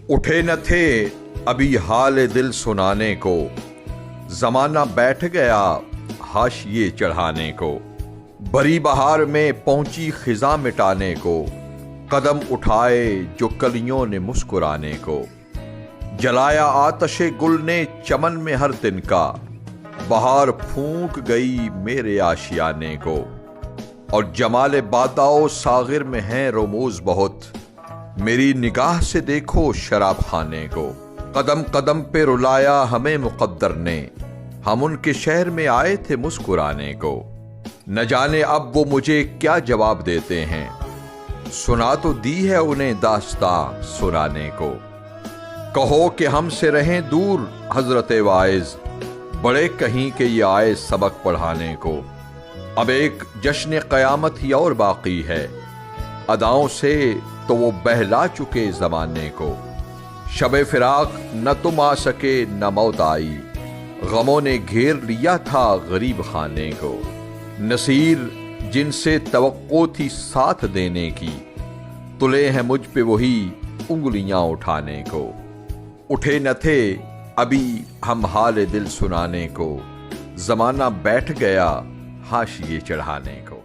اٹھے نہ تھے ابھی حال دل سنانے کو، زمانہ بیٹھ گیا حاشیے چڑھانے کو۔ بری بہار میں پہنچی خزاں مٹانے کو، قدم اٹھائے جو کلیوں نے مسکرانے کو۔ جلایا آتش گل نے چمن میں ہر دن کا، بہار پھونک گئی میرے آشیانے کو۔ اور جمال باداؤ ساغر میں ہیں رموز بہت، میری نگاہ سے دیکھو شراب خانے کو۔ قدم قدم پہ رلایا ہمیں مقدر نے، ہم ان کے شہر میں آئے تھے مسکرانے کو۔ نہ جانے اب وہ مجھے کیا جواب دیتے ہیں، سنا تو دی ہے انہیں داستاں سنانے کو۔ کہو کہ ہم سے رہیں دور حضرت واعظ، بڑے کہیں کہ یہ آئے سبق پڑھانے کو۔ اب ایک جشن قیامت ہی اور باقی ہے، اداؤں سے تو وہ بہلا چکے زمانے کو۔ شب فراق نہ تم آ سکے نہ موت آئی، غموں نے گھیر لیا تھا غریب خانے کو۔ نصیر جن سے توقع تھی ساتھ دینے کی، تلے ہیں مجھ پہ وہی انگلیاں اٹھانے کو۔ اٹھے نہ تھے ابھی ہم حال دل سنانے کو، زمانہ بیٹھ گیا حاشیے چڑھانے کو۔